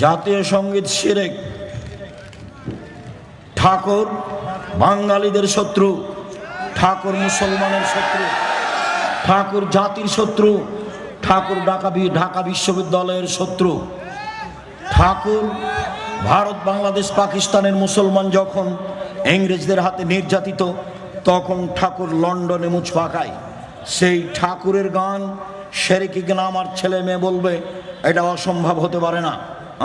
জাতীয় সঙ্গীত শিরক। ঠাকুর বাঙালিদের শত্রু, ঠাকুর মুসলমানের শত্রু, ঠাকুর জাতির শত্রু, ঠাকুর ঢাকা বিশ্ববিদ্যালয়ের শত্রু। ঠাকুর ভারত বাংলাদেশ পাকিস্তানের মুসলমান যখন ইংরেজদের হাতে নির্যাতিত, তখন ঠাকুর লন্ডনে মুছ পাকায়। সেই ঠাকুরের গান সেরেকি গান আমার ছেলে মেয়ে বলবে, এটা অসম্ভব হতে পারে না।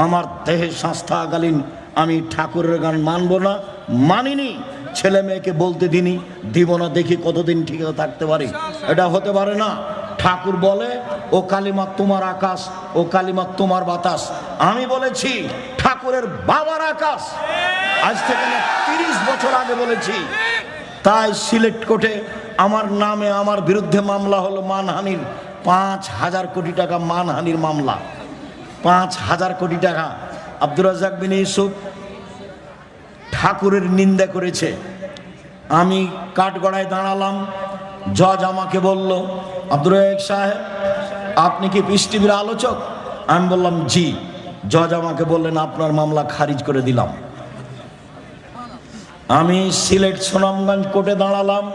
আমার দেহের সংস্থাকালীন আমি ঠাকুরের গান মানব না, মানিনি, ছেলে মেয়েকে বলতে দিনি, দিব না, দেখি কতদিন ঠিক থাকতে পারি। এটা হতে পারে না। ঠাকুর বলে, ও কালিমা তোমার আকাশ, ও কালিমা তোমার বাতাস। আমি বলেছি ঠাকুরের বাবার আকাশ, আজ থেকে 30 বছর আগে বলেছি। তাই সিলেট কোর্টে আমার নামে আমার বিরুদ্ধে মামলা হলো মানহানির। 5,000 কোটি টাকা মানহানির মামলা, 5,000 কোটি টাকা। আব্দুর রাজ্জাক বিন ইউসুফ ঠাকুরের নিন্দা করেছে। আমি কাঠগড়ায় দাঁড়ালাম, জজ আমাকে বলল, আব্দুর রাজ্জাক সাহেব আপনি কি পিস টিভির আলোচক? আমি বললাম জি। জজ আমাকে বললেন, আপনার মামলা খারিজ করে দিলাম। আমি সিলেট সুনামগঞ্জ কোর্টে দাঁড়ালাম,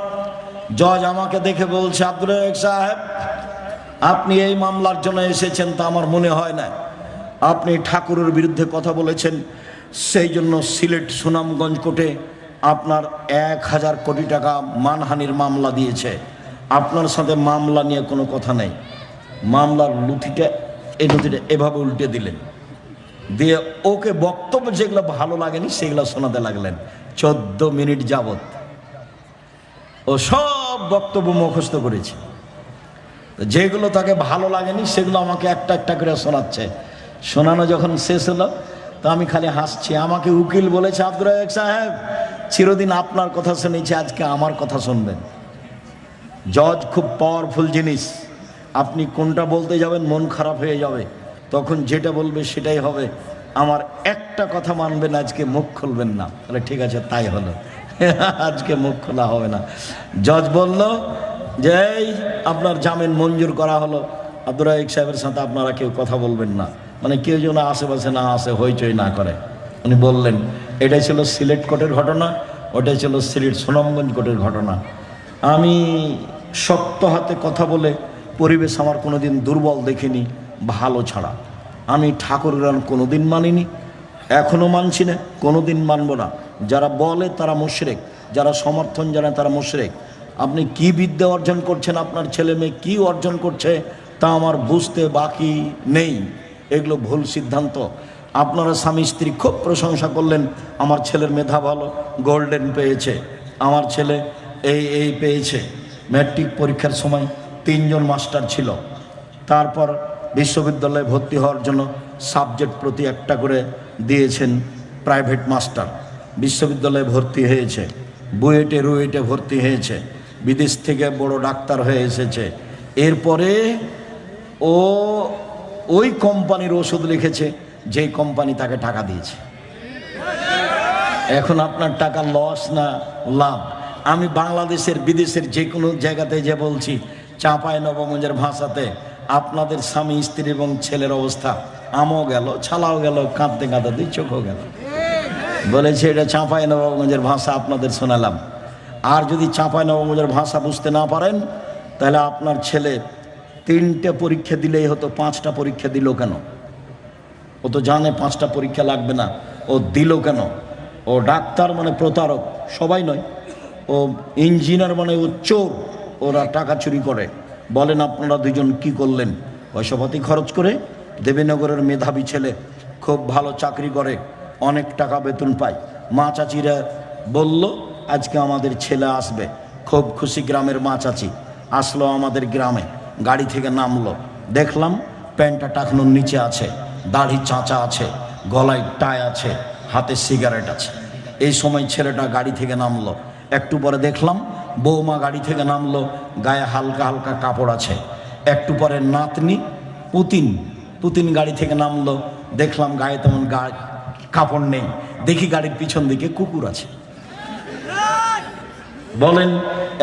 জজ আমাকে দেখে বলছে, আব্দুর রাজ্জাক সাহেব আপনি এই মামলার জন্য এসেছেন তা আমার মনে হয় না। আপনি ঠাকুরের বিরুদ্ধে কথা বলেছেন, সেই জন্য সিলেট সুনামগঞ্জ কোর্টে আপনার 1,000 কোটি টাকা মানহানির মামলা দিয়েছে। আপনার সাথে মামলা নিয়ে কোনো কথা নেই। মামলার নথিটা এভাবে উল্টে দিলেন, দিয়ে ওকে বক্তব্য যেগুলো ভালো লাগেনি সেগুলো শোনাতে লাগলেন। 14 মিনিট যাবত ও সব বক্তব্য মুখস্থ করেছে। যেগুলো তাকে ভালো লাগেনি সেগুলো আমাকে একটা একটা করে শোনাচ্ছে। শোনানো যখন শেষ হলো, তো আমি খালি হাসছি। আমাকে উকিল বলেছে, আব্দুর রাজ্জাক সাহেব চিরদিন আপনার কথা শুনেছি, আজকে আমার কথা শুনবেন। জজ খুব পাওয়ারফুল জিনিস, আপনি কোনটা বলতে যাবেন মন খারাপ হয়ে যাবে, তখন যেটা বলবে সেটাই হবে। আমার একটা কথা মানবেন, আজকে মুখ খুলবেন না। তাহলে ঠিক আছে, তাই হলো। আজকে মুখ খোলা হবে না। জজ বলল যে আপনার জামিন মঞ্জুর করা হলো, আব্দুর রাজ্জাক সাহেবের সাথে আপনারা কেউ কথা বলবেন না, মানে কেউ যেন আশেপাশে না আসে, হইচই না করে। উনি বললেন, এটাই ছিল সিলেট কোর্টের ঘটনা, ওটাই ছিল সিলেট সুনামগঞ্জ কোর্টের ঘটনা। আমি শক্ত হাতে কথা বলে পরিবেশ আমার কোনোদিন দুর্বল দেখিনি, ভালো ছাড়া। আমি ঠাকুর গান কোনোদিন মানিনি, এখনও মানছি না, কোনোদিন মানব না। যারা বলে তারা মুশরিক, যারা সমর্থন জানায় তারা মুশরিক। আপনি কি বিদ্যা অর্জন করছেন, আপনার ছেলে মেয়ে কী অর্জন করছে তা আমার বুঝতে বাকি নেই। এগুলো ভুল সিদ্ধান্ত। আপনারা স্বামী স্ত্রী খুব প্রশংসা করলেন, আমার ছেলের মেধা ভালো, গোল্ডেন পেয়েছে, আমার ছেলে এই পেয়েছে। ম্যাট্রিক পরীক্ষার সময় 3 জন মাস্টার ছিল। তারপর বিশ্ববিদ্যালয়ে ভর্তি হওয়ার জন্য সাবজেক্ট প্রতি একটা করে দিয়েছেন প্রাইভেট মাস্টার। বিশ্ববিদ্যালয়ে ভর্তি হয়েছে, বুয়েটে রুয়েটে ভর্তি হয়েছে, বিদেশ থেকে বড় ডাক্তার হয়ে এসেছে। এরপরে ও ওই কোম্পানির ওষুধ লিখেছে যেই কোম্পানি তাকে টাকা দিয়েছে। এখন আপনার টাকা লস না লাভ? আমি বাংলাদেশের বিদেশের যে কোনো জায়গাতে যে বলছি, চাঁপাইনবাবগঞ্জের ভাষাতে আপনাদের স্বামী স্ত্রী এবং ছেলের অবস্থা আমও গেল, ছালাও গেল, কাঁদতে কাঁদতে 2 চোখও গেল। বলেছে এটা চাঁপাইনবাবগঞ্জের ভাষা আপনাদের শোনালাম। আর যদি চাঁপাইনবাবগঞ্জের ভাষা বুঝতে না পারেন, তাহলে আপনার ছেলে 3টে পরীক্ষা দিলেই হতো, 5টা পরীক্ষা দিল কেন? ও তো জানে 5টা পরীক্ষা লাগবে না, ও দিল কেন? ও ডাক্তার মানে প্রতারক, সবাই নয়। ও ইঞ্জিনিয়ার মানে ও চোর, ওরা টাকা চুরি করে। বলেন আপনারা 2 জন কি করলেন? পয়সাপাতি খরচ করে। দেবীনগরের মেধাবী ছেলে, খুব ভালো চাকরি করে, অনেক টাকা বেতন পায়। মা চাচিরা বলল আজকে আমাদের ছেলে আসবে, খুব খুশি। গ্রামের মা চাচি আসলো আমাদের গ্রামে, গাড়ি থেকে নামলো, দেখলাম প্যান্টটা টাকনোর নিচে আছে, দাড়ি চাঁচা আছে, গলায় টাই আছে, হাতে সিগারেট আছে। এই সময় ছেলেটা গাড়ি থেকে নামলো। একটু পরে দেখলাম বৌমা গাড়ি থেকে নামলো, গায়ে হালকা হালকা কাপড় আছে। একটু পরে নাতনি পুতিন গাড়ি থেকে নামলো, দেখলাম গায়ে তেমন কাপড় নেই। দেখি গাড়ির পিছন দিকে কুকুর আছে। বলেন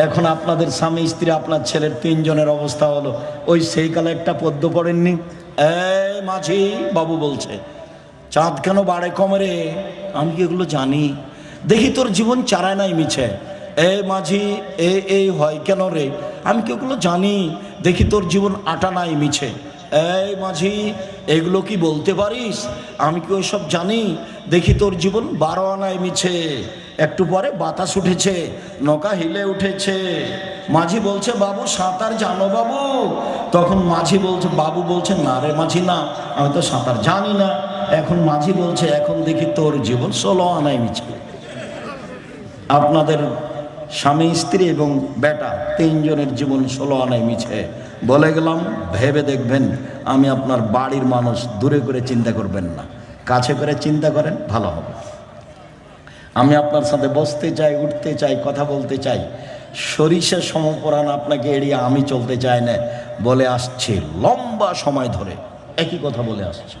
এখন আপনাদের স্বামী স্ত্রী, আপনার ছেলের 3 জনের অবস্থা হলো ওই সেই কালে একটা পদ্য পড়েননি, এই মাঝি বাবু বলছে, চাঁদ কেন বাড়ে কমে রে? আমি কি এগুলো জানি? দেখি তোর জীবন চারায় নাই মিছে। এ মাঝি এই হয় কেন রে? আমি কি ওগুলো জানি? দেখি তোর জীবন আটা নাই মিছে। এই মাঝি, এগুলো কি বলতে পারিস? আমি কি ওইসব জানি? দেখি তোর জীবন 12 আনায় মিছে। একটু পরে বাতাস উঠেছে, নৌকা হিলে উঠেছে। মাঝি বলছে, বাবু সাঁতার জানো বাবু? তখন মাঝি বলছে, বাবু বলছে, না রে মাঝি না, আমি তো সাঁতার জানি না। এখন মাঝি বলছে, এখন দেখি তোর জীবন 16 আনায় মিছে। আপনাদের স্বামী স্ত্রী এবং বেটা 3 জনের জীবন 16 আনায় মিছে। বলে গেলাম, ভেবে দেখবেন। আমি আপনার বাড়ির মানুষ, দূরে করে চিন্তা করবেন না, কাছে করে চিন্তা করেন, ভালো হবে। আমি আপনার সাথে বসতে চাই, উঠতে চাই, কথা বলতে চাই। সরিষা সমপরাণ আপনাকে এড়িয়ে আমি চলতে চাই না বলে আসছে লম্বা সময় ধরে, একই কথা বলে আসছে।